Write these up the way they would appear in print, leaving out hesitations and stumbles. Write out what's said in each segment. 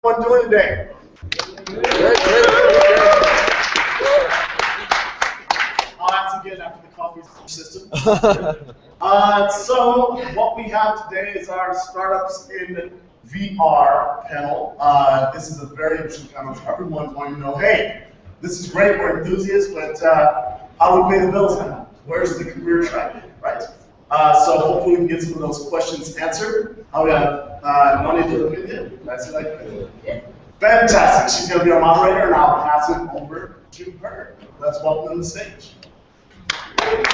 Everyone doing today? I'll ask again after the coffee system. So what we have today is our startups in VR panel. This is a very interesting panel. Everyone's wanting to know, hey, this is great, we're enthusiasts, but how do we pay the bills now? Where's the career track, right? So hopefully we can get some of those questions answered. How we have Money to look at it. That's it, like fantastic. She's going to be our moderator, and I'll pass it over to her. Let's welcome to the stage. Good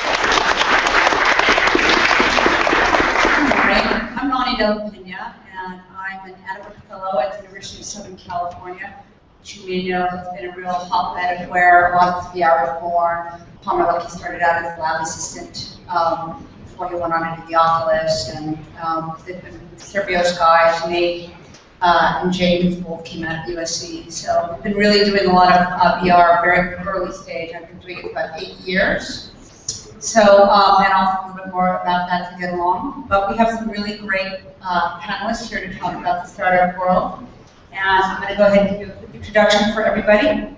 morning. I'm Nani Del Pena, and I'm an Adjunct Fellow at the University of Southern California, which you may know has been a real hotbed of where lots of VR was born. Palmer Luckey started out as a lab assistant before he went on into the Oculus, and Sergio's guys, Nate and James both came out of USC. So I've been really doing a lot of VR very early stage. I've been doing it for about 8 years. So, and I'll talk a little bit more about that to get along. But we have some really great panelists here to talk about the startup world. And I'm going to go ahead and give you a quick introduction for everybody.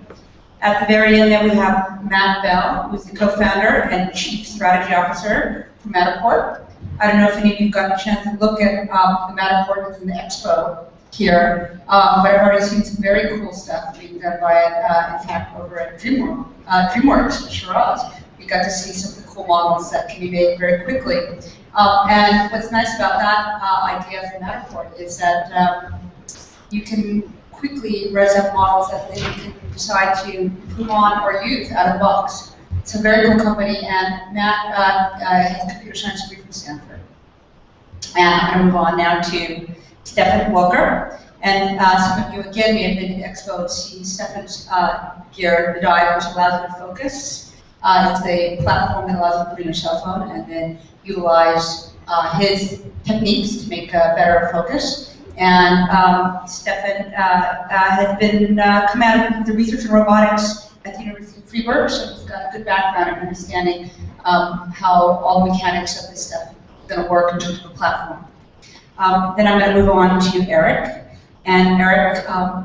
At the very end there we have Matt Bell, who's the co-founder and chief strategy officer for Matterport. I don't know if any of you got a chance to look at the Matterport that's in the expo here, but I've already seen some very cool stuff being done by it, in fact, over at DreamWorks in Shiraz. We got to see some of the cool models that can be made very quickly. And what's nice about that idea for Matterport is that you can quickly res up models that then you can decide to improve on or use out of the box. It's a very cool company, and Matt has a computer science degree from Stanford. And I'm going to move on now to Stefan Walker. And some of you, again, may have been at Expo and seen Stefan's gear, the dive, which allows you to focus. It's a platform that allows you to put in your cell phone and then utilize his techniques to make a better focus. And Stefan has been come out of the research in robotics at the University of Freiburg, so he's got a good background in understanding how all the mechanics of this stuff is going to work in terms of the platform. Then I'm going to move on to Eric. And Eric, I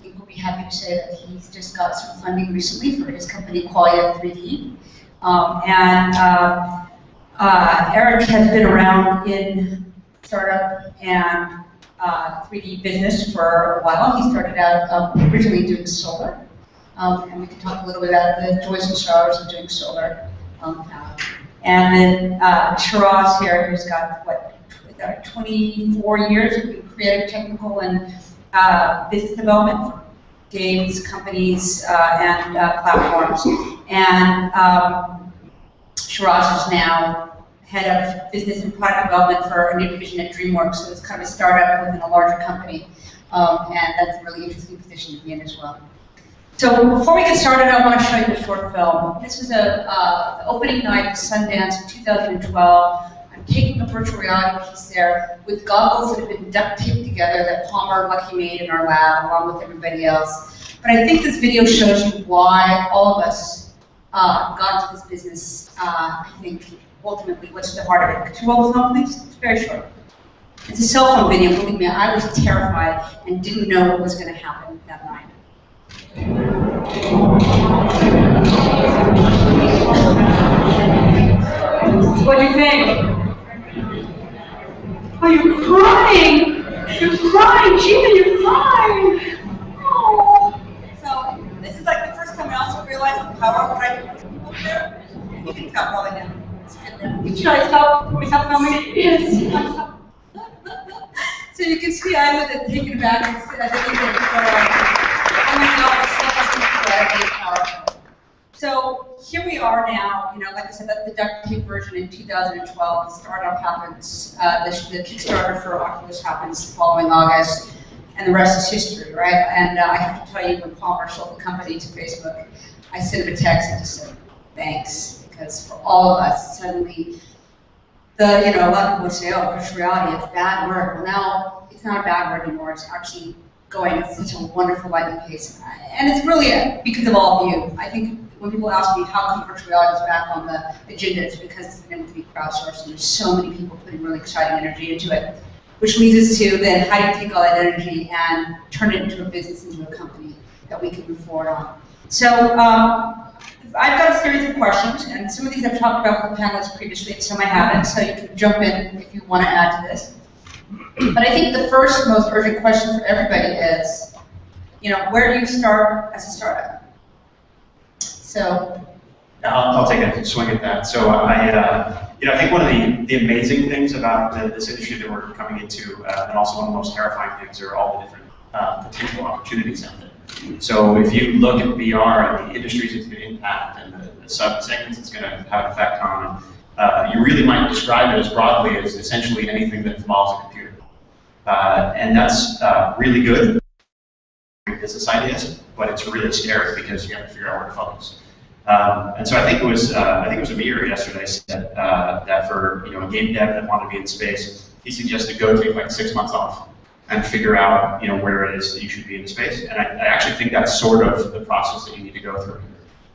think we'll be happy to say that he's just got some funding recently for his company Qualia 3D. Eric has been around in startup and 3D business for a while. He started out originally doing solar. And we can talk a little bit about the joys and sorrows of doing solar. And then Shiraz here, who's got, what, 24 years of creative, technical, and business development for games, companies, and platforms. And Shiraz is now head of business and product development for a new division at DreamWorks, so it's kind of a startup within a larger company. And that's a really interesting position to be in as well. So before we get started, I want to show you a short film. This was the opening night of Sundance in 2012. I'm taking a virtual reality piece there with goggles that have been duct taped together that Palmer Luckey made in our lab along with everybody else. But I think this video shows you why all of us got into this business. I think ultimately what's the heart of it. Could you roll the film, please? It's very short. It's a cell phone video. Believe me, I was terrified and didn't know what was going to happen that night. What do you think? Oh, you're crying! You're crying, Gina, you're crying! Oh. So, this is like the first time I also realized the power of what I can do up there. You can tell probably now. Should I stop? Can we stop filming? Yes. So you can see I was taken aback and said, I think oh my God, this stuff is incredibly powerful. So here we are now, you know, like I said, that's the duct tape version in 2012. The startup happens, the Kickstarter for Oculus happens following August, and the rest is history, right? And I have to tell you, when Palmer sold the company to Facebook, I sent him a text and just said, thanks, because for all of us, suddenly, a lot of people would say, oh, virtual reality, it's a bad word. Well, now, it's not a bad word anymore. It's actually going at such a wonderful lightning pace. And it's really because of all of you. I think when people ask me how come virtual reality is back on the agenda, it's because it's been able to be crowdsourced, and there's so many people putting really exciting energy into it. which leads us to then how do you take all that energy and turn it into a business, into a company that we can move forward on. So I've got a series of questions, and some of these I've talked about with the panelists previously, and some I haven't, so you can jump in if you want to add to this. But I think the first most urgent question for everybody is, where do you start as a startup? So. I'll take a swing at that. So I think one of the amazing things about this industry that we're coming into, and also one of the most terrifying things, are all the different potential opportunities out there. So if you look at VR and the industries it's going to impact and the sub-segments it's going to have an effect on, you really might describe it as broadly as essentially anything that involves a computer. And that's really good business ideas, but it's really scary because you have to figure out where to focus. And so I think it was Amir yesterday said that for a game dev that wanted to be in space, he suggested go take like 6 months off and figure out where it is that you should be in space. And I actually think that's sort of the process that you need to go through,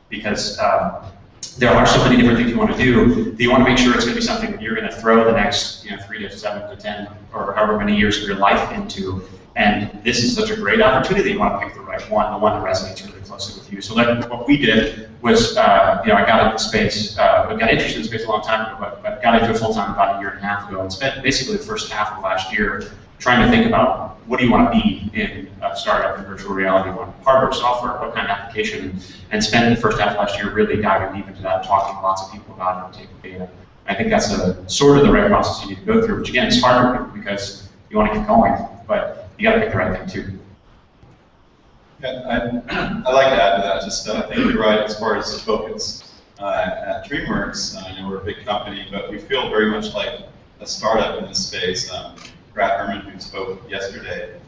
because there are so many different things you want to do that you want to make sure it's going to be something that you're going to throw the next 3 to 7 to 10 or however many years of your life into. And this is such a great opportunity that you want to pick the right one, the one that resonates really closely with you. So what we did was, I got into space, I got interested in space a long time ago, but got into it full time about 1.5 years ago, and spent basically the first half of last year trying to think about what do you want to be in a startup in virtual reality, what hardware, software, what kind of application, and spent the first half of last year really diving deep into that, talking to lots of people about it, taking data. I think that's sort of the right process you need to go through, which again is hard for people because you want to get going, but you got to pick the right thing too. Yeah, I'd like to add to that. Just I think you're right as far as focus. At DreamWorks, we're a big company, but we feel very much like a startup in this space. Brad Herman, who spoke yesterday,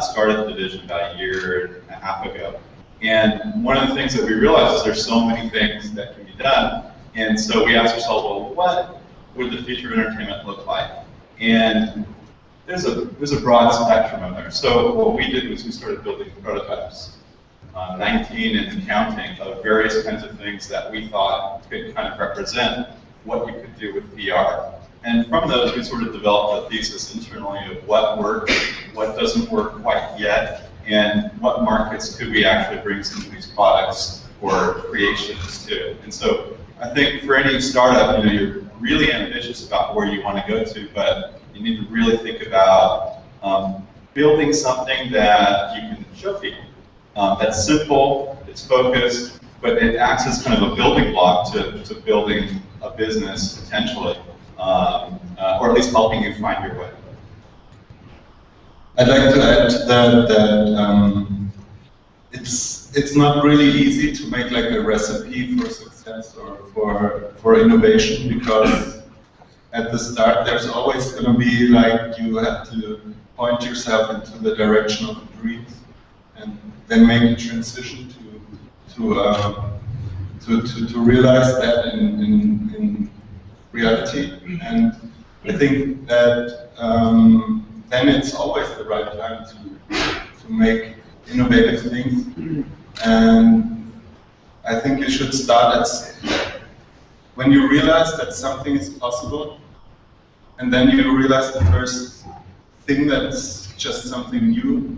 started the division about 1.5 years ago. And one of the things that we realized is there's so many things that can be done. And so we asked ourselves, well, what would the future of entertainment look like? And there's a broad spectrum of there. So what we did was we started building prototypes, 19 and counting, of various kinds of things that we thought could kind of represent what you could do with VR. And from those, we sort of developed a thesis internally of what works, what doesn't work quite yet, and what markets could we actually bring some of these products or creations to. And so I think for any startup, you're really ambitious about where you want to go to, but you need to really think about building something that you can show people. That's simple, it's focused, but it acts as kind of a building block to building a business potentially, or at least helping you find your way. I'd like to add that it's not really easy to make like a recipe for success or for innovation, because at the start there's always going to be like you have to point yourself into the direction of the dreams and then make a transition to realize that in reality. And I think that then it's always the right time to make innovative things. And I think you should start at when you realize that something is possible, and then you realize the first thing that's just something new,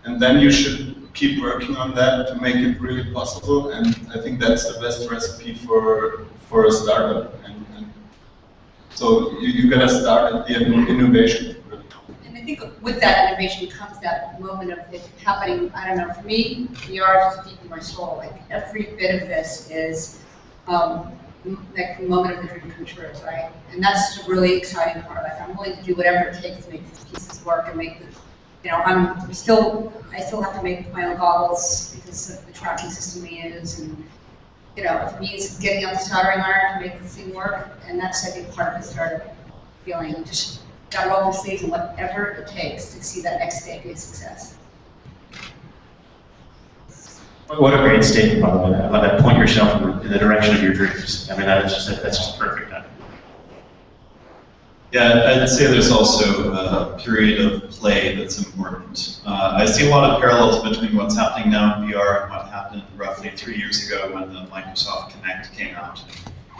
and then you should keep working on that to make it really possible. And I think that's the best recipe for a startup. And so you gotta start at the innovation. And I think with that innovation comes that moment of it happening. I don't know, for me, VR is just deep in my soul. Like every bit of this is like the moment of the dream come true, right? And that's a really exciting part. Like I'm willing to do whatever it takes to make these pieces work and make this. I still have to make my own goggles because of the tracking system we use, and for me it's getting out the soldering iron to make this thing work, and that's I think part of the startup feeling. Just gotta roll the sleeves and whatever it takes to see that next day be a success. What a great statement, by the way. I love that. Point yourself in the direction of your dreams. I mean, that's just perfect. Yeah, I'd say there's also a period of play that's important. I see a lot of parallels between what's happening now in VR and what happened roughly 3 years ago when the Microsoft Kinect came out.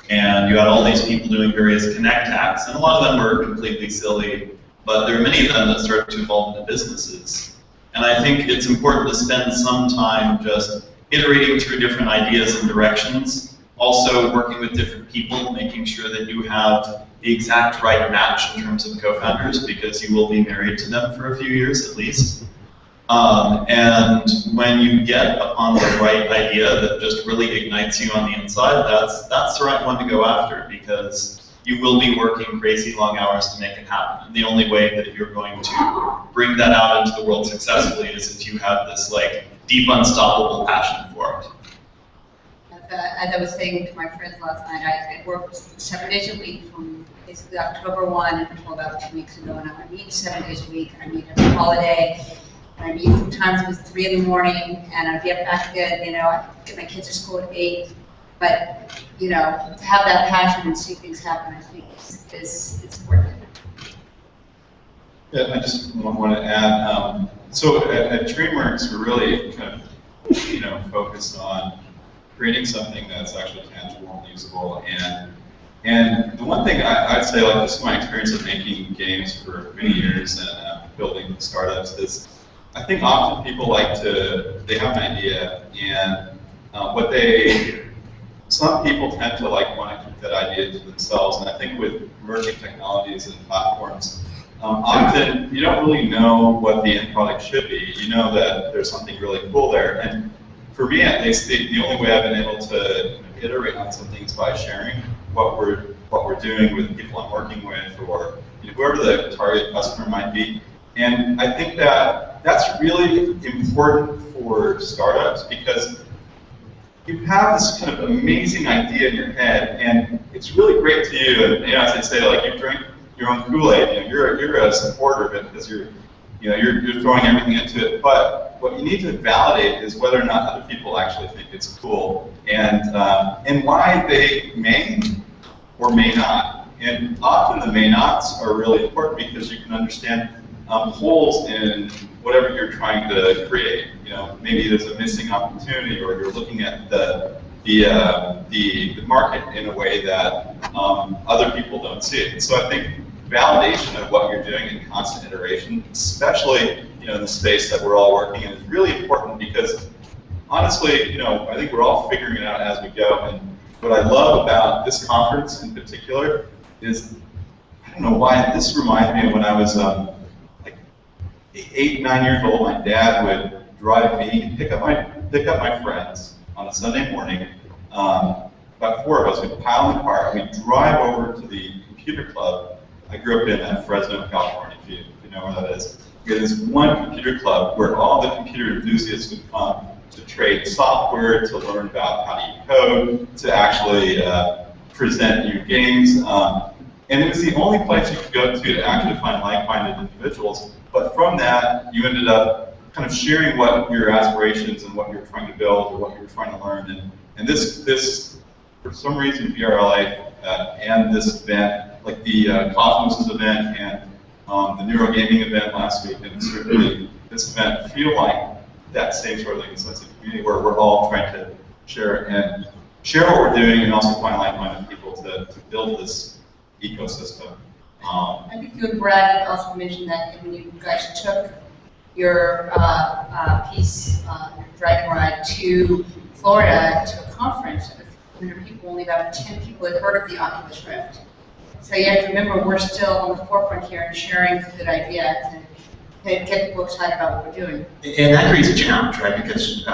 And you had all these people doing various Kinect hacks, and a lot of them were completely silly, but there are many of them that start to evolve into businesses. And I think it's important to spend some time just iterating through different ideas and directions, also working with different people, making sure that you have the exact right match in terms of co-founders, because you will be married to them for a few years at least. And when you get upon the right idea that just really ignites you on the inside, that's the right one to go after, because you will be working crazy long hours to make it happen. And the only way that you're going to bring that out into the world successfully is if you have this like deep, unstoppable passion for it. As I was saying to my friends last night, I worked 7 days a week from basically October 1 until about 2 weeks ago, and I meet 7 days a week. I meet every holiday. And I meet sometimes it was 3 in the morning, and I'd get back in, you know, I get my kids to school at 8. But, you know, to have that passion and see things happen, I think it's worth it. Yeah, I just want to add, so at DreamWorks, we're really kind of, you know, focused on creating something that's actually tangible and usable. And the one thing I'd say, like, this is my experience of making games for many years and building startups, is I think often people they have an idea, and some people tend to want to keep that idea to themselves, and I think with emerging technologies and platforms, often you don't really know what the end product should be. You know that there's something really cool there, and for me at least, the only way I've been able to iterate on some things by sharing what we're doing with people I'm working with, or whoever the target customer might be. And I think that that's really important for startups, because you have this kind of amazing idea in your head, and it's really great to you. And as I say, like, you drink your own Kool-Aid. You're a supporter of it because you're throwing everything into it. But what you need to validate is whether or not other people actually think it's cool, and why they may or may not. And often the may nots are really important, because you can understand holes in whatever you're trying to create. Maybe there's a missing opportunity, or you're looking at the market in a way that other people don't see it. And so I think validation of what you're doing and constant iteration, especially in the space that we're all working in, is really important, because honestly, I think we're all figuring it out as we go. And what I love about this conference in particular is, I don't know why, this reminds me of when I was 8, 9 years old. My dad would drive me, pick up my friends on a Sunday morning. About 4 of us would pile in the car, and we'd drive over to the computer club. I grew up in Fresno, California, if you know where that is. We had this one computer club where all the computer enthusiasts would come to trade software, to learn about how to code, to actually present new games. And it was the only place you could go to actually find like-minded individuals. But from that, you ended up kind of sharing what your aspirations and what you're trying to build, or what you're trying to learn. And this for some reason, VRLA and this event, like the Cosmos event and the Neurogaming event last week, and certainly this event, feel like that same sort of thing. So it's a community where we're all trying to share what we're doing, and also find like-minded people to build this ecosystem. I think you and Brad also mentioned that when you guys took your piece, your Dragon Ride, to Florida to a conference with 100 people, only about 10 people had heard of the Oculus Rift. So you have to remember, we're still on the forefront here and sharing good ideas and get people excited about what we're doing. And that creates a challenge, right? Because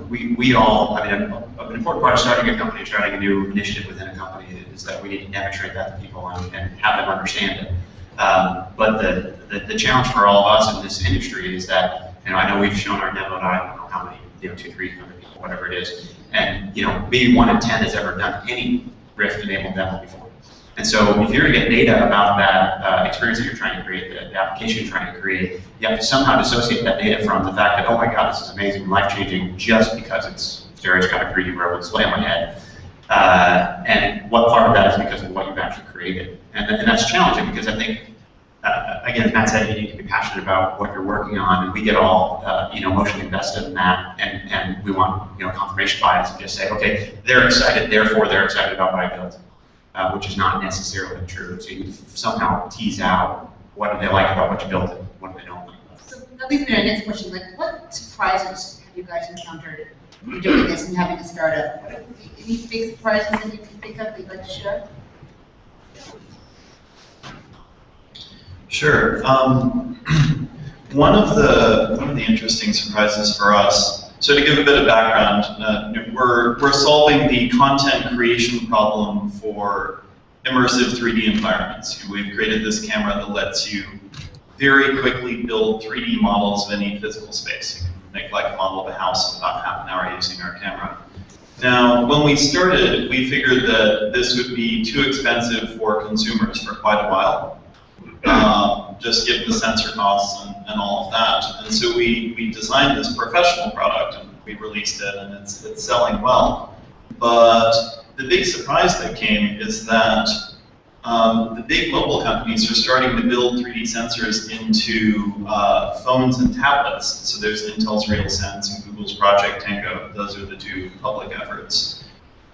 we all, an important part of starting a company, starting a new initiative within a company, is that we need to demonstrate that to people and have them understand it. But the challenge for all of us in this industry is that, I know we've shown our demo to, I don't know how many, 200, 300 people, whatever it is, and maybe 1 in 10 has ever done any Rift-enabled demo before. And so if you're going to get data about that experience that you're trying to create, the application you're trying to create, you have to somehow dissociate that data from the fact that, oh my God, this is amazing, life-changing, just because it's stereoscopic 3D wearable display on my head. And what part of that is because of what you've actually created. And that's challenging, because I think, again, as Matt said, you need to be passionate about what you're working on, and we get all emotionally invested in that, and we want confirmation bias and just say, okay, they're excited, therefore they're excited about what I built. Which is not necessarily true. So you somehow tease out what do they like about what you built and what do they don't like about it. So that leads me to my next question, like what surprises have you guys encountered in doing this and having a startup? Any big surprises that you can think of that you'd like to share? Sure. One of the interesting surprises for us. So to give a bit of background, we're solving the content creation problem for immersive 3D environments. We've created this camera that lets you very quickly build 3D models of any physical space. You can make like a model of a house in about half an hour using our camera. Now, when we started, we figured that this would be too expensive for consumers for quite a while. Just given the sensor costs and all of that. And so we designed this professional product and we released it and it's selling well. But the big surprise that came is that the big mobile companies are starting to build 3D sensors into phones and tablets. So there's Intel's RealSense and Google's Project Tango. Those are the two public efforts.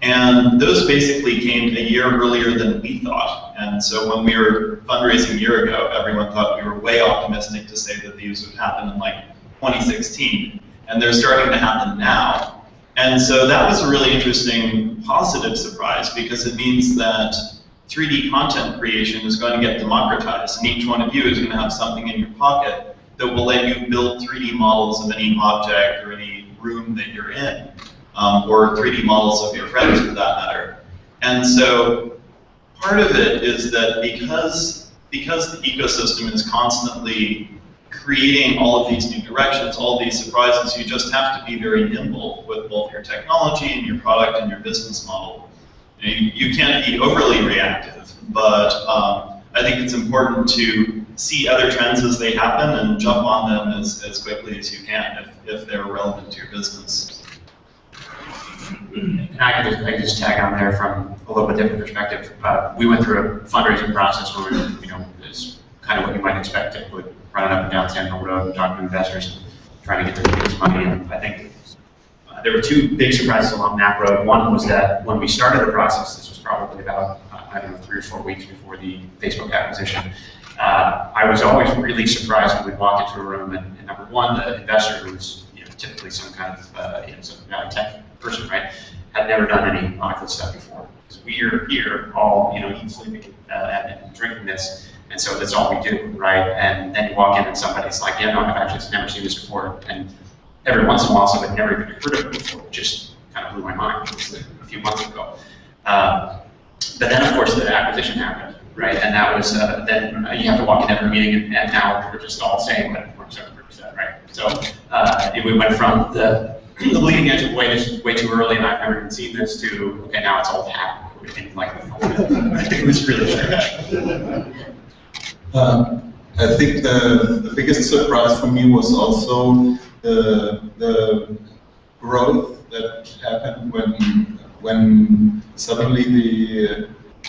And those basically came a year earlier than we thought. And so when we were fundraising a year ago, everyone thought we were way optimistic to say that these would happen in like 2016. And they're starting to happen now. And so that was a really interesting positive surprise because it means that 3D content creation is going to get democratized. And each one of you is going to have something in your pocket that will let you build 3D models of any object or any room that you're in. Or 3D models of your friends for that matter. And so part of it is that because the ecosystem is constantly creating all of these new directions, all of these surprises, you just have to be very nimble with both your technology and your product and your business model. You can't be overly reactive, but I think it's important to see other trends as they happen and jump on them as quickly as you can if they're relevant to your business. And I can just tag on there from a little bit different perspective. We went through a fundraising process where we, is kind of what you might expect. It would run up and down Sentinel Road and talk to investors, trying to get their biggest money. And I think there were two big surprises along that road. One was that when we started the process, this was probably about, 3 or 4 weeks before the Facebook acquisition, I was always really surprised when we'd walk into a room and number one, the investor who was typically some kind of some tech person, right, had never done any Oculus stuff before. Because we are here all, eating, sleeping, and drinking this, and so that's all we do, right? And then you walk in and somebody's like, yeah, no, I've actually never seen this before. And every once in a while, somebody never even heard of it before, which just kind of blew my mind a few months ago. But then, of course, the acquisition happened, right? And that was, then you have to walk in every meeting, and now we're just all saying that we're 70%, right? So we went from the leading edge of way too early, and I've never even seen this, to, okay, now it's all happening. It was really strange. I think the biggest surprise for me was also the growth that happened when suddenly the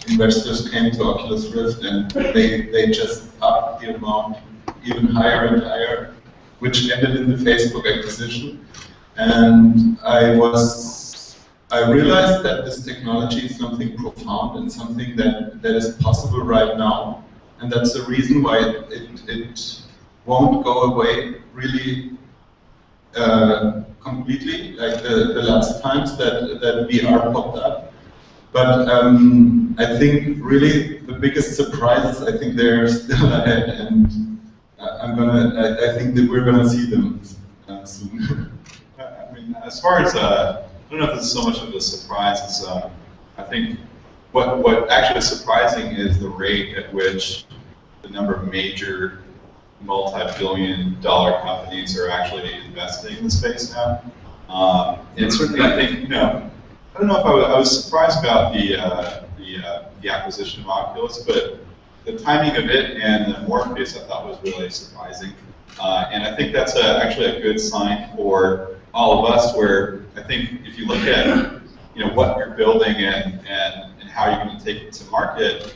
investors came to Oculus Rift and they just upped the amount even higher and higher, which ended in the Facebook acquisition. And I realized that this technology is something profound and something that is possible right now. And that's the reason why it won't go away really completely, like the last times that VR popped up. But I think really the biggest surprises, I think they're still ahead, and I think that we're gonna see them soon. I mean, as far as I don't know if this is so much of a surprise as I think what actually is surprising is the rate at which the number of major multi-billion-dollar companies are actually investing in the space now. And certainly, I think I don't know if I was surprised about the acquisition of Oculus, but the timing of it and the Morpheus I thought was really surprising. And I think that's actually a good sign for all of us, where I think if you look at what you're building and how you're going to take it to market,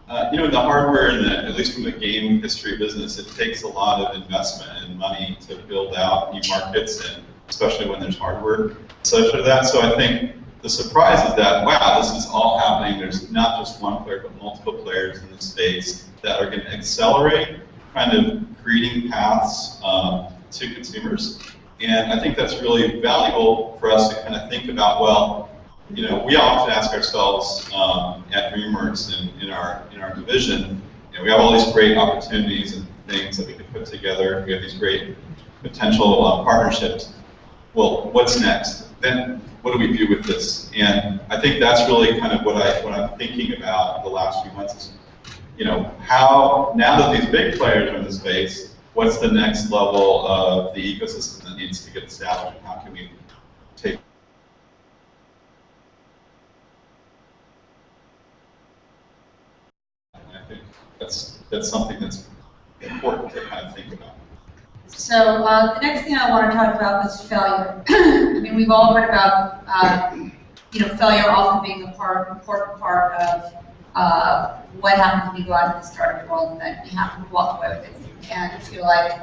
the hardware and at least from the game history business, it takes a lot of investment and money to build out new markets, and especially when there's hardware associated with that. So I think the surprise is that, wow, this is all happening. There's not just one player, but multiple players in the space that are going to accelerate kind of creating paths to consumers. And I think that's really valuable for us to kind of think about, well, you know, we often ask ourselves at DreamWorks in our division, you know, we have all these great opportunities and things that we could put together. We have these great potential partnerships. Well, what's next? Then what do we do with this? And I think that's really kind of what I'm thinking about the last few months is, you know, how, now that these big players are in the space, what's the next level of the ecosystem that needs to get established, and how can we take I think that's something that's important to kind of think about. So the next thing I want to talk about was failure. I mean, we've all heard about you know, failure often being a important part of what happens when you go out into the startup world, and that you have to walk away with it, and you feel like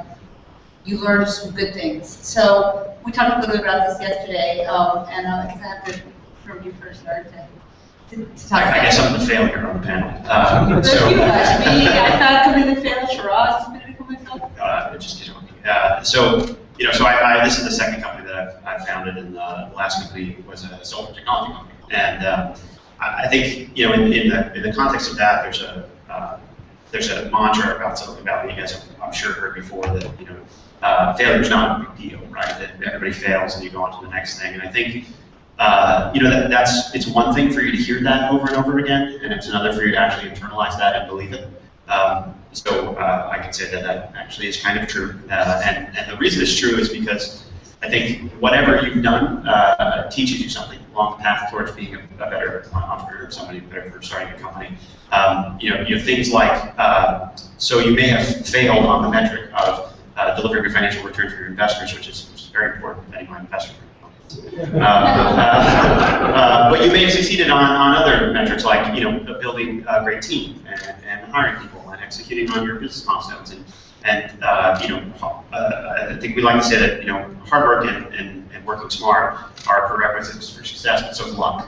you learned some good things. So we talked a little bit about this yesterday, and I have to from you first, started to talk about I guess I'm the failure on the panel. So, you guys, me, I thought committed failure for us, committed failure. Just joking. So, you know, so this is the second company that I've founded, and the last company was a solar technology company. And I think, you know, in the context of that, there's a mantra about Silicon Valley. You guys have, I'm sure, heard before that, you know, failure is not a big deal, right? That everybody fails and you go on to the next thing. And I think, you know, it's one thing for you to hear that over and over again, and it's another for you to actually internalize that and believe it. So I can say that actually is kind of true. And the reason it's true is because I think whatever you've done teaches you something along the path towards being a better entrepreneur, somebody better for starting a company. You know things like, so you may have failed on the metric of delivering a financial return for your investors, which is very important if anyone invests. But you may have succeeded on other metrics, like, you know, building a great team and hiring people and executing on your business milestones. And you know, I think we like to say that, you know, hard work and working smart are prerequisites for success, but so is luck.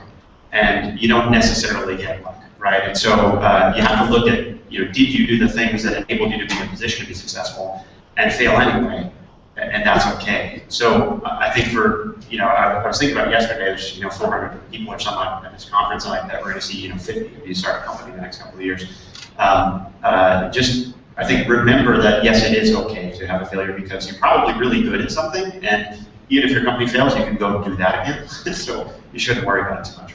And you don't necessarily get luck, right? And so you have to look at, you know, did you do the things that enabled you to be in a position to be successful and fail anyway? And that's okay. So I think for, you know, I was thinking about yesterday, there's, you know, 400 people or something at this conference, like that we're going to see, you know, 50 if you start a company in the next couple of years. Just, I think, remember that, yes, it is okay to have a failure because you're probably really good at something, and even if your company fails, you can go do that again. So you shouldn't worry about it too much.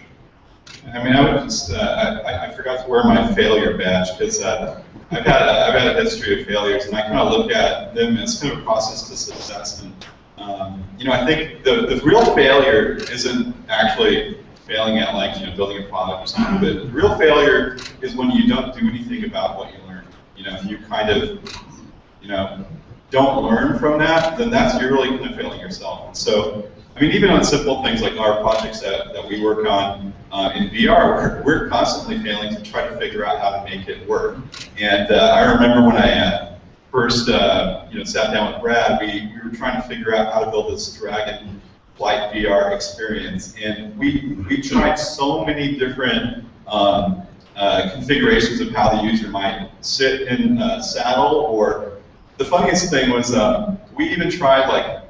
I mean, I would just, I forgot to wear my failure badge because I've had a history of failures, and I kind of look at them as kind of a process to success. And you know, I think the real failure isn't actually failing at, like, you know, building a product or something, but the real failure is when you don't do anything about what you learned. You know, if you kind of, you know, don't learn from that, then you're really kind of failing yourself. And so, I mean, even on simple things like our projects that we work on in VR, we're constantly failing to try to figure out how to make it work. And I remember when I first you know, sat down with Brad, we were trying to figure out how to build this Dragon Flight VR experience, and we tried so many different configurations of how the user might sit in a saddle. Or the funniest thing was we even tried, like,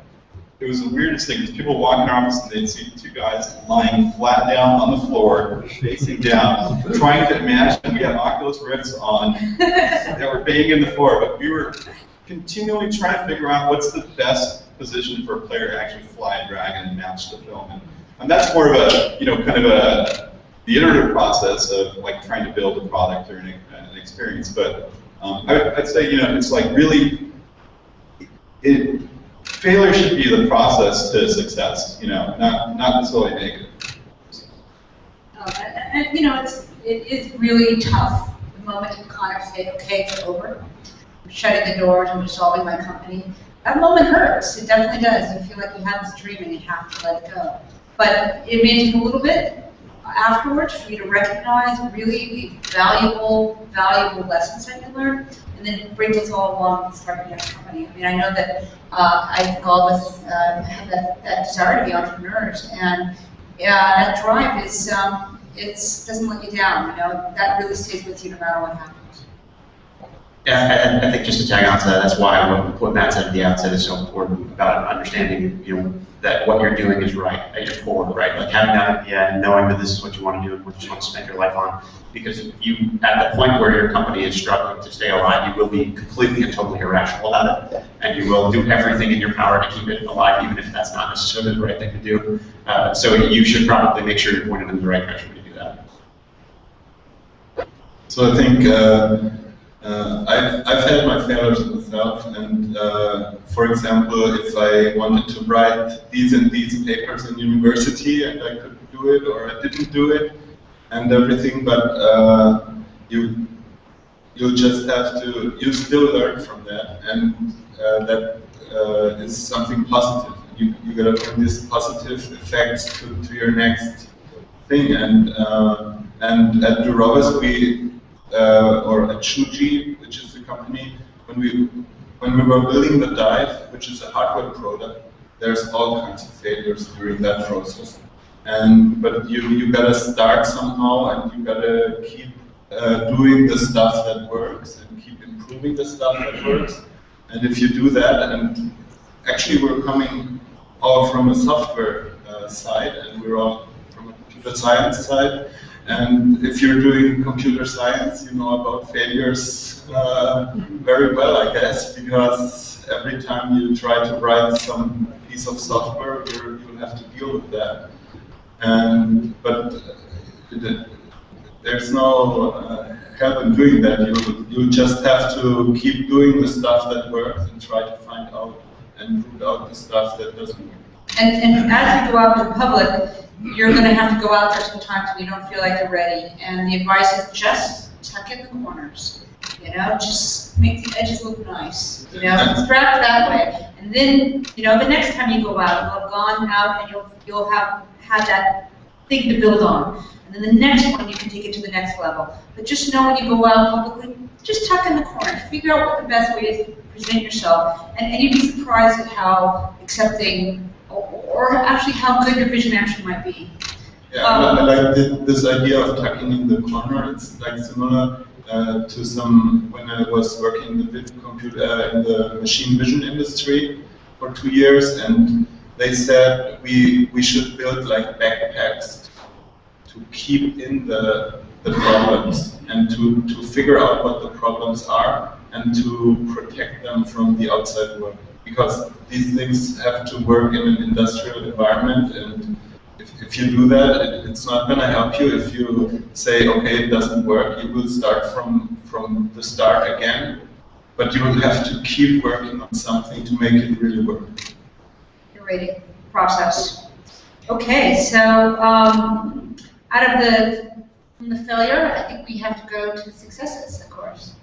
it was the weirdest thing, because people walk in our office and they'd see two guys lying flat down on the floor, facing down, trying to imagine. We had Oculus Rifts on that were banging in the floor, but we were continually trying to figure out what's the best position for a player to actually fly a dragon and match the film. And that's more of a, you know, kind of the iterative process of, like, trying to build a product or an experience. But I'd say, you know, it's like really, failure should be the process to success, you know, not necessarily negative. And you know, it is really tough the moment you kind of say, okay, it's over. I'm shutting the doors, I'm dissolving my company. That moment hurts. It definitely does. You feel like you have this dream and you have to let it go. But it may take a little bit afterwards for you to recognize really valuable lessons that you learned, and then bring us all along and start your next company. I mean, I know that I think all of us have that desire to be entrepreneurs, and that drive is, doesn't let you down, you know, that really stays with you no matter what happens. Yeah, I think just to tag on to that, that's why what Matt said at the outset is so important about understanding, you know, that what you're doing is right at your core, right? Like having that idea and knowing that this is what you want to do and what you want to spend your life on. Because you, at the point where your company is struggling to stay alive, you will be completely and totally irrational about it, and you will do everything in your power to keep it alive, even if that's not necessarily the right thing to do. So you should probably make sure you're pointed in the right direction when you do that. So I think I've had my failures myself, and for example, if I wanted to write these and these papers in university and I couldn't do it or I didn't do it and everything, but you just have to, you still learn from that, and that is something positive. You gotta bring this positive effects to your next thing, and at Durovas we or at Shuji, which is the company, when we were building the dive, which is a hardware product, there's all kinds of failures during that process. But you gotta start somehow, and you gotta keep doing the stuff that works and keep improving the stuff that works. And if you do that, and actually we're coming all from a software side, and we're all from a computer science side. And if you're doing computer science, you know about failures very well, I guess, because every time you try to write some piece of software, you'll have to deal with that. But there's no help in doing that. You just have to keep doing the stuff that works and try to find out and root out the stuff that doesn't work. And as you go out in public, you're going to have to go out there sometimes when you don't feel like you're ready. And the advice is just tuck in the corners. You know, just make the edges look nice. You know, strap that way. And then, you know, the next time you go out, you'll have gone out and you'll have had that thing to build on. And then the next one, you can take it to the next level. But just know when you go out publicly, just tuck in the corners. Figure out what the best way is to present yourself. And you'd be surprised at how accepting or actually how good your vision actually might be. Yeah, I like this idea of tucking in the corner. It's like similar to some, when I was working in the machine vision industry for 2 years, and they said we should build like backpacks to keep in the problems and to figure out what the problems are and to protect them from the outside world. Because these things have to work in an industrial environment, and if you do that, it's not going to help you. If you say, okay, it doesn't work, you will start from the start again, but you will have to keep working on something to make it really work. Iterating process. Okay, so out of from the failure, I think we have to go to successes, of course.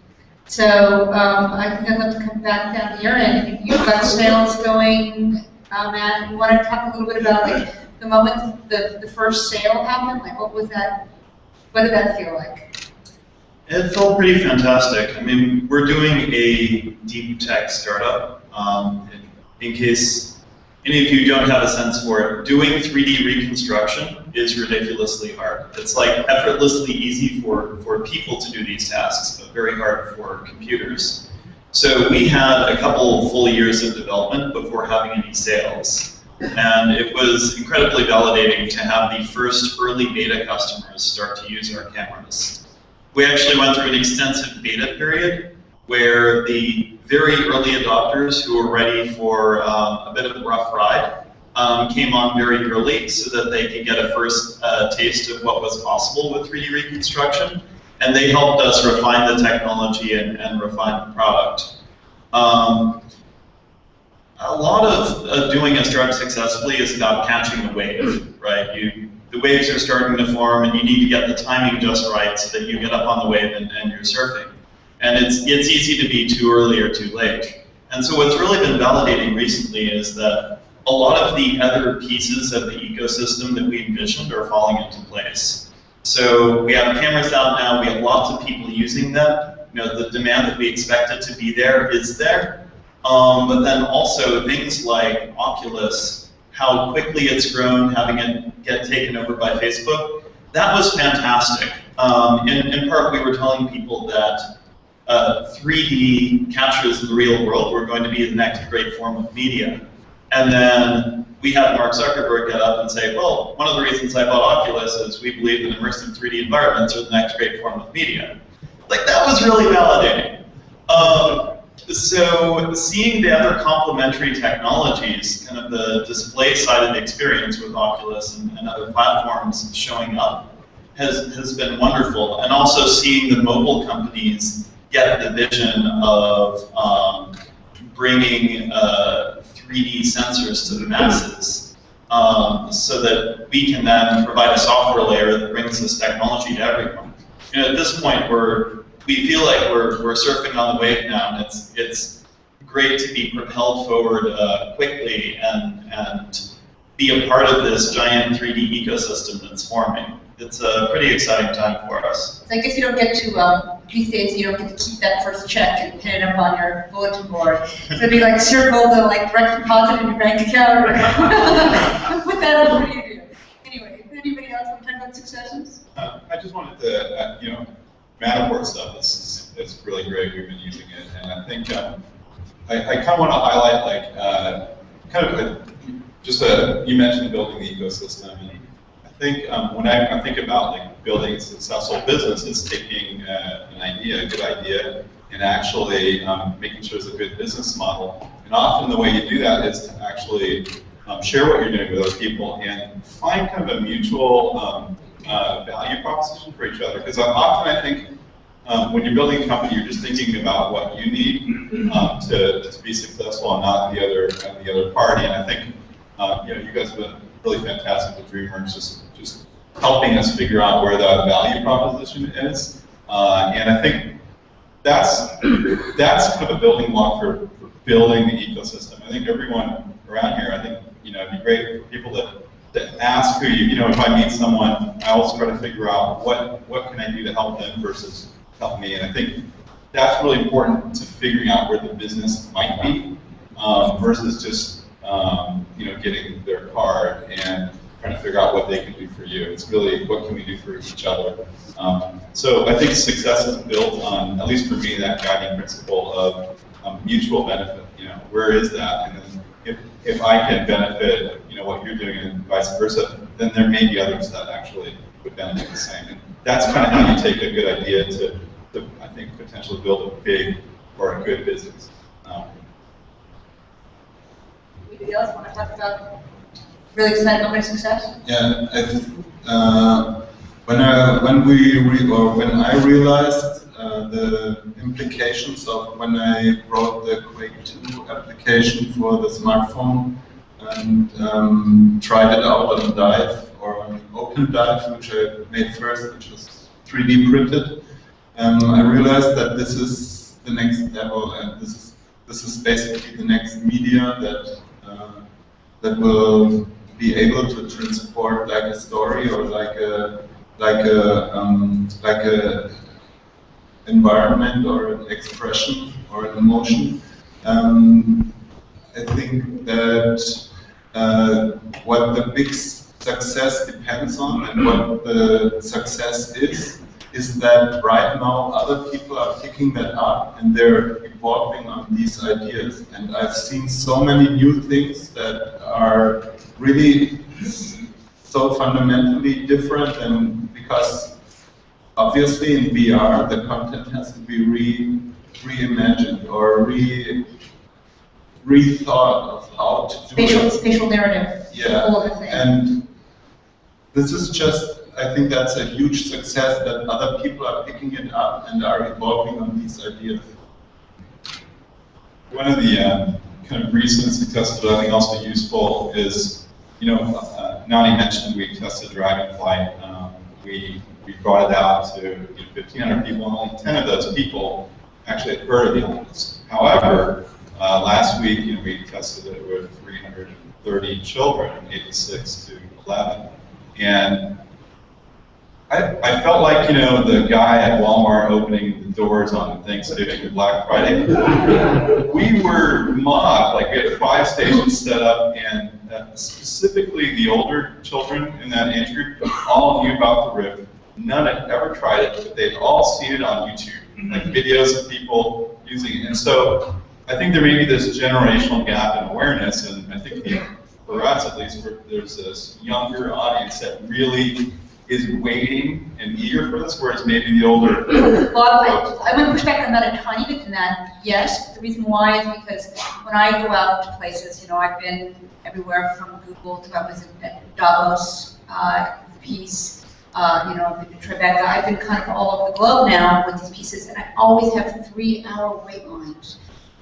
So I think I'd love to come back down here, and you've got sales going, and you want to talk a little bit about like the moment the first sale happened. Like, what was that? What did that feel like? It felt pretty fantastic. I mean, we're doing a deep tech startup. In case any of you don't have a sense for it, doing 3D reconstruction is ridiculously hard. It's like effortlessly easy for people to do these tasks, but very hard for computers. So we had a couple full years of development before having any sales. And it was incredibly validating to have the first early beta customers start to use our cameras. We actually went through an extensive beta period where the very early adopters who were ready for a bit of a rough ride came on very early so that they could get a first taste of what was possible with 3D reconstruction. And they helped us refine the technology and refine the product. A lot of doing a startup successfully is about catching the wave, right? The waves are starting to form, and you need to get the timing just right so that you get up on the wave and you're surfing. And it's easy to be too early or too late. And so what's really been validating recently is that a lot of the other pieces of the ecosystem that we envisioned are falling into place. So we have cameras out now, we have lots of people using them. You know, the demand that we expected to be there is there. But then also things like Oculus how quickly it's grown, having it get taken over by Facebook, that was fantastic. In part, we were telling people that 3D captures the real world were going to be the next great form of media. And then we had Mark Zuckerberg get up and say, well, one of the reasons I bought Oculus is we believe that immersive 3D environments are the next great form of media. Like, that was really validating. So seeing the other complementary technologies, kind of the display side of the experience with Oculus and other platforms showing up has been wonderful. And also seeing the mobile companies get the vision of bringing 3D sensors to the masses, so that we can then provide a software layer that brings this technology to everyone. You know, at this point, we feel like we're surfing on the wave now, and it's great to be propelled forward quickly and be a part of this giant 3D ecosystem that's forming. It's a pretty exciting time for us. So I guess you don't get to, these days, you don't get to keep that first check and pin it up on your bulletin board. So it'd be like circle the direct deposit in your bank account, and put that up for you. Anyway, anybody else want to talk about successes? I just wanted to, Matterport stuff is really great. We've been using it, and I think I kind of want to highlight you mentioned building the ecosystem, and I think when I think about building a successful business, it's taking an idea, a good idea, and actually making sure it's a good business model. And often the way you do that is to actually share what you're doing with other people and find kind of a mutual value proposition for each other. Because often I think when you're building a company, you're just thinking about what you need to be successful and not the other party. And I think you guys have been really fantastic with DreamWorks, just helping us figure out where that value proposition is. And I think that's kind of a building block for building the ecosystem. I think everyone around here, I think it'd be great for people to ask who if I meet someone, I always try to figure out what can I do to help them versus help me. And I think that's really important to figuring out where the business might be versus just getting their card and trying to figure out what they can do for you. It's really what can we do for each other. So I think success is built on, at least for me, that guiding principle of mutual benefit. Where is that? And then if I can benefit, what you're doing and vice versa, then there may be others that actually would benefit the same. And that's kind of how you take a good idea to I think, potentially build a big or a good business. Anybody else want to talk about really exciting company success? Yeah, when I realized the implications of when I wrote the Quake 2 application for the smartphone and tried it out on Dive or on OpenDive, which I made first, which was 3D printed. I realized that this is the next level, and this is basically the next media that will be able to transport like a story or like a environment or an expression or an emotion. I think that what the big success depends on and what the success is that right now other people are picking that up and they're evolving on these ideas. And I've seen so many new things that are really so fundamentally different, and because obviously in VR the content has to be reimagined or rethought of how to do it. Spatial narrative. Yeah, and this is just, I think that's a huge success that other people are picking it up and are evolving on these ideas. One of the kind of recent successes that I think also useful is, Nani mentioned we tested Dragonflight. We brought it out to 1,500 people, and only 10 of those people actually had heard of the Oculus. However, last week we tested it with 330 children, ages 6 to 11, and I felt like the guy at Walmart opening the doors on Thanksgiving and Black Friday. We were mobbed. Like, we had 5 stations set up, and that specifically the older children in that age group all knew about the Rift. None had ever tried it, but they'd all seen it on YouTube, like videos of people using it. And so I think there may be this generational gap in awareness, and I think for us at least, there's this younger audience that really is waiting and eager for this, whereas maybe the older. Well, I want to push back on that a tiny bit in that, yes, the reason why is because when I go out to places, you know, I've been everywhere from Google to I was at Davos, Peace, you know, I've been to Tribeca, I've been kind of all over the globe now with these pieces, and I always have 3-hour wait lines.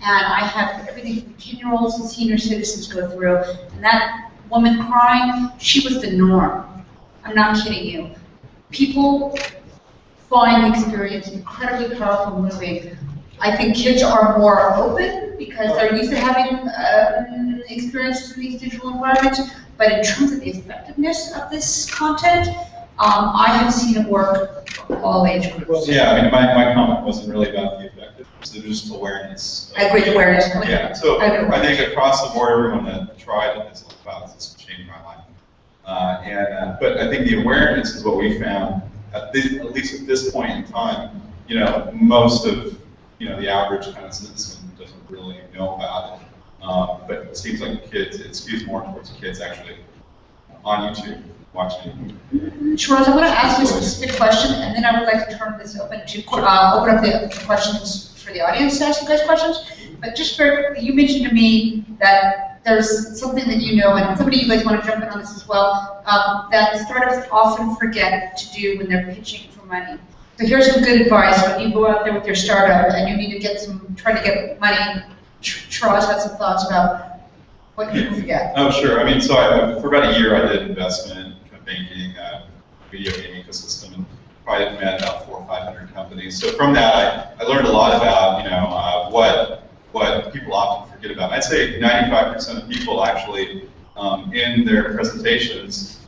And I have everything from 10-year-olds and senior citizens go through, and that woman crying, she was the norm. I'm not kidding you. People find the experience incredibly powerful and moving. I think kids are more open because they're used to having experiences in these digital environments, but in terms of the effectiveness of this content, I have seen it work for all age groups. Yeah, I mean, my comment wasn't really about the effectiveness, it was just awareness. I agree, awareness. Yeah, so I think across the board, everyone that tried it is like, wow, this has changed my life. But I think the awareness is what we found, at least at this point in time, you know, most of, you know, the average kind of citizen doesn't really know about it. But it seems like kids, it skews more towards kids actually on YouTube watching it. Charles, I want to ask you a specific question, and then I would like to turn this open to open up the questions for the audience to ask you guys questions. But just for, you mentioned to me that there's something that you know, and somebody you guys want to jump in on this as well, that startups often forget to do when they're pitching for money. So here's some good advice when you go out there with your startup and you need to get trying to get money. Charles had some thoughts about what people forget. Oh, sure. I mean, so for about a year I did investment, banking, video game ecosystem, and probably met about 400 or 500 companies. So from that, I learned a lot about, you know, what people often forget about. I'd say 95% of people actually, in their presentations,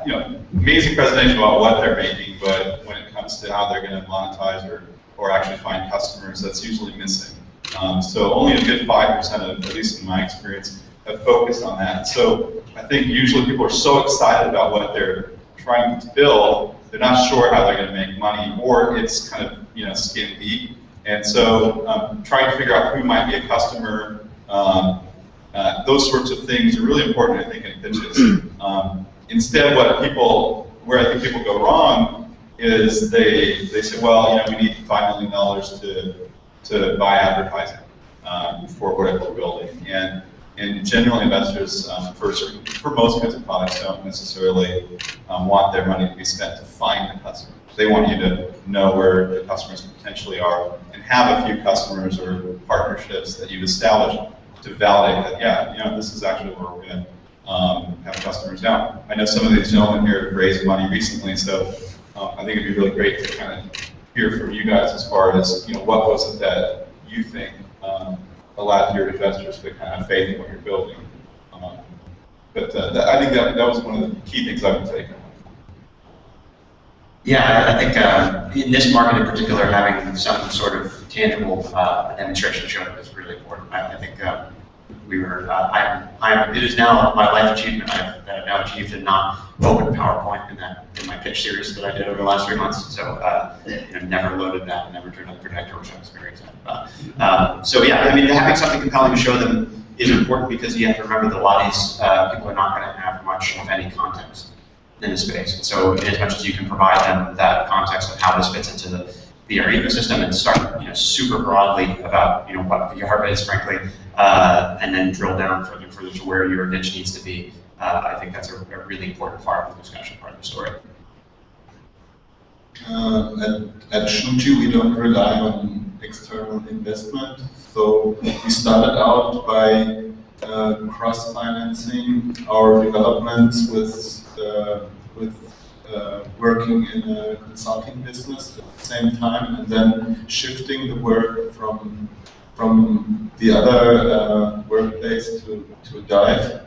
you know, amazing presentation about what they're making, but when it comes to how they're going to monetize or actually find customers, that's usually missing. So only a good 5% of, at least in my experience, have focused on that. So I think usually people are so excited about what they're trying to build, they're not sure how they're going to make money, or it's kind of, you know, skin deep. And so trying to figure out who might be a customer, those sorts of things are really important, I think, in pitches. Instead, where I think people go wrong is they say, well, you know, we need $5 million to buy advertising for whatever we're building. And generally, investors, for most kinds of products, don't necessarily want their money to be spent to find the customer. They want you to know where the customers potentially are and have a few customers or partnerships that you've established to validate that, yeah, you know, this is actually where we're going to have customers. Now, I know some of these gentlemen here have raised money recently, so I think it'd be really great to kind of hear from you guys as far as, you know, what was it that you think allowed your investors to kind of have faith in what you're building. But I think that was one of the key things I would take. Yeah, I think in this market in particular, having some sort of tangible demonstration showing is really important. I think it is now my life achievement that I've now achieved and not open PowerPoint in my pitch series that I did over the last 3 months. So you know, never loaded that and never turned on the projector, which I was very excited about. So yeah, I mean, having something compelling to show them is important because you have to remember that a lot of these people are not going to have much of any context in the space. And so as much as you can provide them that context of how this fits into the VR ecosystem and start, you know, super broadly about, you know, what VR is, frankly, and then drill down further and further to where your niche needs to be. I think that's a really important part of the discussion, part of the story. At Shuji, we don't rely on external investment, so we started out by cross-financing our developments with working in a consulting business at the same time, and then shifting the work from the other workplace to Dive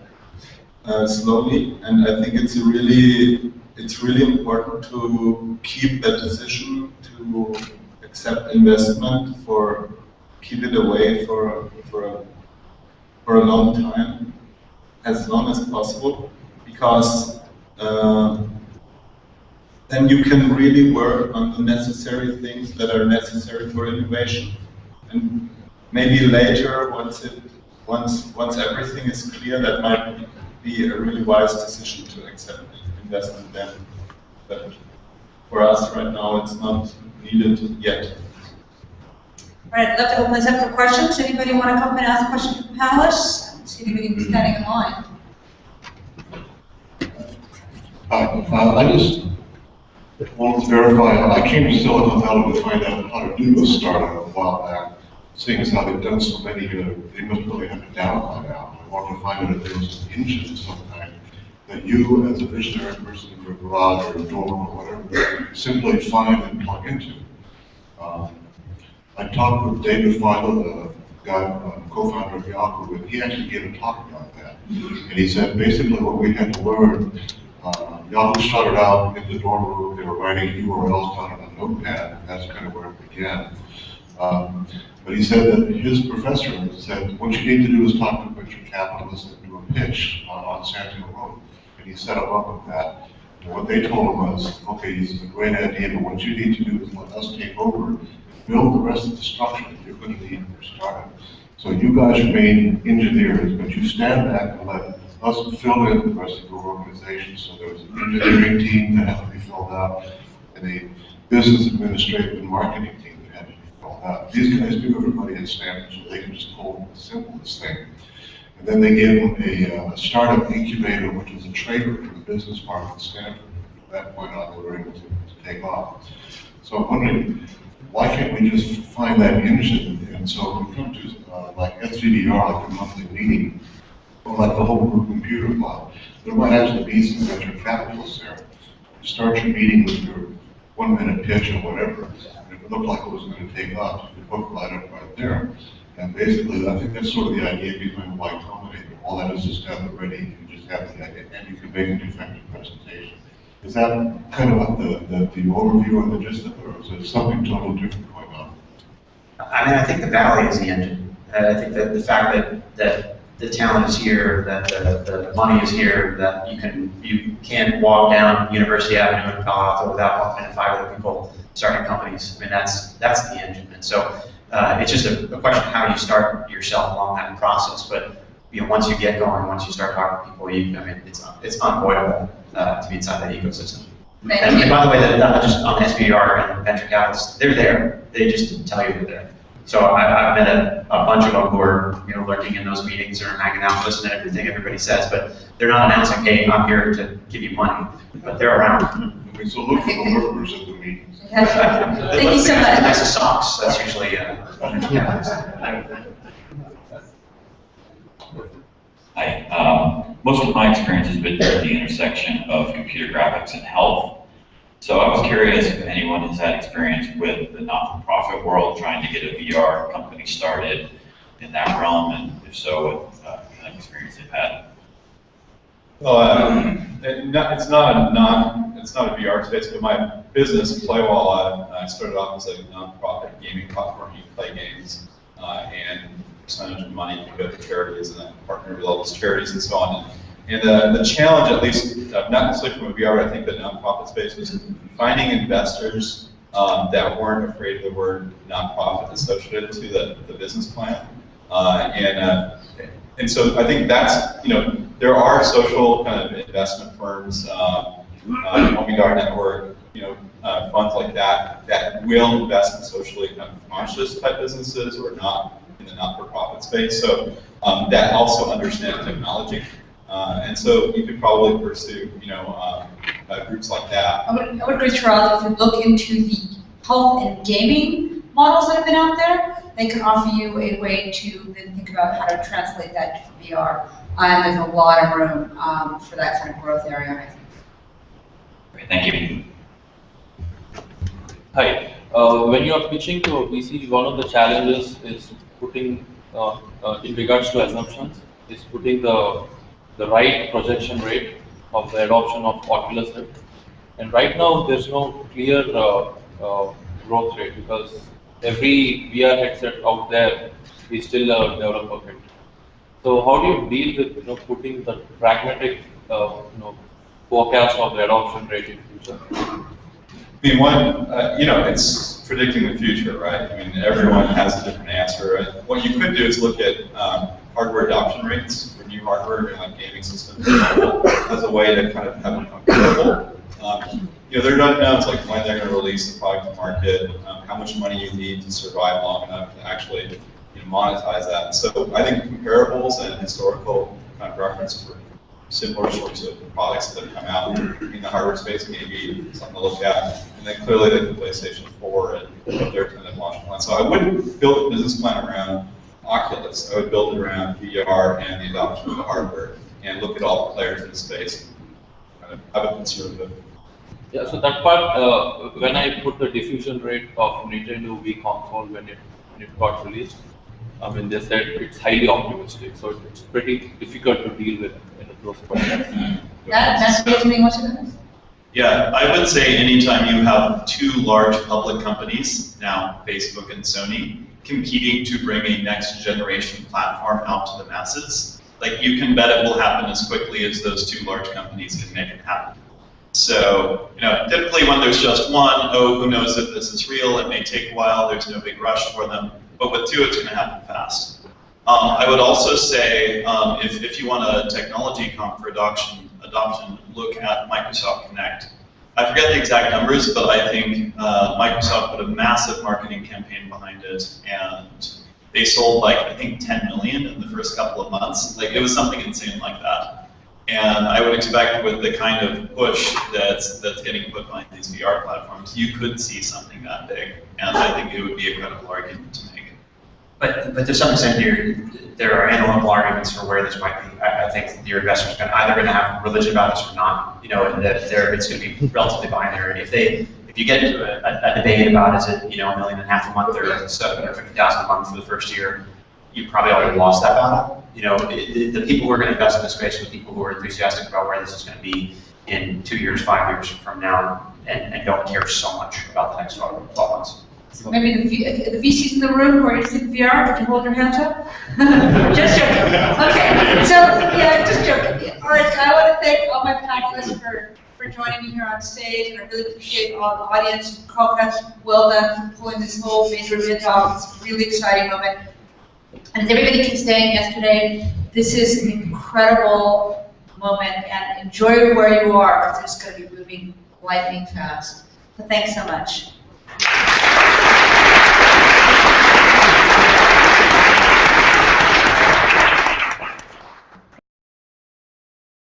slowly. And I think it's really important to keep that decision to accept investment keep it away for a long time. as long as possible, because then you can really work on the necessary things that are necessary for innovation. And maybe later, once everything is clear, that might be a really wise decision to accept investment then. But for us right now, it's not needed yet. All right, I'd love to open this up for questions. Anybody want to come and ask a question to the panelists? See anybody standing in line. I just wanted to verify, I came to Silicon Valley to find out how to do a startup a while back. Seeing as how they've done so many, they must really have it down by now. I wanted to find out if there was an engine of some kind that you, as a visionary person in your garage or dorm or whatever, simply find and plug into. I talked with David Filo, the guy, co-founder of Yahoo, and he actually gave a talk about that. And he said basically what we had to learn, Yahoo started out in the dorm room, they were writing URLs down on a notepad, and that's kind of where it began. But he said that his professor said, what you need to do is talk to a venture capitalist and do a pitch on Sand Hill Road. And he set him up with that. And what they told him was, okay, this is a great idea, but what you need to do is let us take over and build the rest of the structure that you're going to need for your startup. So you guys remain engineers, but you stand back and let us fill in the rest of your organization. So there was an engineering team that had to be filled out, and a business administrative and marketing team that had to be filled out. These guys knew everybody at Stanford, so they could just pull the simplest thing. And then they gave them a startup incubator, which was a trailer for the business part of Stanford. From that point on, they were able to take off. So I'm wondering, why can't we just find that engine? And so we come to like SVDR, like a monthly meeting, or like the whole group computer club. There might actually be some venture capitalists there. You start your meeting with your 1-minute pitch or whatever, and if it looked like it was going to take off, you could hook right up right there. And basically, I think that's sort of the idea behind Y Combinator. All that is just have it ready, you just have the idea, and you can make an effective presentation. Is that kind of like the overview or the gist of it, or is there something totally different going on? I mean, I think the Valley is the engine. I think that the fact that the talent is here, that the money is here, that you can't walk down University Avenue in Palo Alto without bumping into 5 other people starting companies. I mean, that's the engine. And so it's just a question of how you start yourself along that process. But once you get going, once you start talking to people, I mean, it's unavoidable to be inside that ecosystem. And by the way, just on the SBR and venture capitalists, they're there. They just didn't tell you they're there. So I've met a bunch of them who are lurking in those meetings or hanging out, listening to everything everybody says, but they're not announcing, hey, I'm here to give you money, but they're around. Okay, so look for the lurkers at the meetings. Thank you so much. Nice socks. That's usually. Hi. Most of my experience has been at the intersection of computer graphics and health. So I was curious if anyone has had experience with the not-for-profit world trying to get a VR company started in that realm, and if so, what kind of experience they've had. Well, it's not a VR space, but my business, Playwall, I started off as a non-profit gaming platform. You play games, and percentage of money can go to charities, and then partner with all those charities and so on. And the challenge, at least not necessarily from a VR, but I think the nonprofit space, was finding investors that weren't afraid of the word nonprofit associated to the business plan. And so I think that's, there are social kind of investment firms, Omidyar Network, funds like that will invest in socially kind of conscious type businesses or not in the not-for-profit space. So that also understands technology. And so you could probably pursue, groups like that. I would agree, Charles, if you look into the health and gaming models that have been out there, they can offer you a way to then think about how to translate that to VR. And there's a lot of room for that kind of growth area, I think. Great, thank you. Hi. When you are pitching to a VC, one of the challenges is putting, in regards to assumptions, is putting the right projection rate of the adoption of Oculus Rift. And right now, there's no clear growth rate because every VR headset out there is still a developer kit. So how do you deal with putting the pragmatic forecast of the adoption rate in future? I mean, one, it's predicting the future, right? I mean, everyone has a different answer, right? What you could do is look at hardware adoption rates for new hardware, like gaming systems, as a way to kind of have it comparable. There are unknowns like when they're going to release the product to market, how much money you need to survive long enough to actually monetize that. So I think comparables and historical kind of reference for similar sorts of products that have come out in the hardware space may be something to look at. And then clearly the PlayStation 4 and what their kind of launch plan. So I wouldn't build a business plan around Oculus. I would build it around VR and the adoption of the hardware and look at all the players in the space and kind of have a conservative. Yeah, so that part, when I put the diffusion rate of Nintendo Wii console when it got released, I mean, they said it's highly optimistic, so it's pretty difficult to deal with in those questions. That's basically what it is. Yeah, I would say anytime you have two large public companies, now Facebook and Sony, competing to bring a next generation platform out to the masses, like you can bet it will happen as quickly as those two large companies can make it happen. So, typically when there's just one, who knows if this is real, it may take a while, there's no big rush for them, but with two, it's going to happen fast. I would also say, if you want a technology comp for adoption, look at Microsoft Connect. I forget the exact numbers, but I think Microsoft put a massive marketing campaign behind it, and they sold I think 10 million in the first couple of months. It was something insane like that. And I would expect with the kind of push that's getting put behind these VR platforms, you could see something that big. And I think it would be a credible argument to make. But to some extent here, there are analytical arguments for where this might be. I think your investors are either going to have religion about this or not. And that it's going to be relatively binary. If you get into a debate about is it $1.5 million a month or $750,000 a month for the first year, you probably already lost that battle. The people who are going to invest in this space are the people who are enthusiastic about where this is going to be in 2 years, 5 years from now, and don't care so much about the next 12 months. So maybe the VCs in the room who are interested in VR, would you hold your hands up? Just joking. Okay, so yeah, just joking. All right, so I want to thank all my panelists for joining me here on stage, and I really appreciate all the audience. Congrats, well done for pulling this whole major event off. It's a really exciting moment. And as everybody keeps saying yesterday, this is an incredible moment, and enjoy where you are, because it's going to be moving lightning fast. So thanks so much.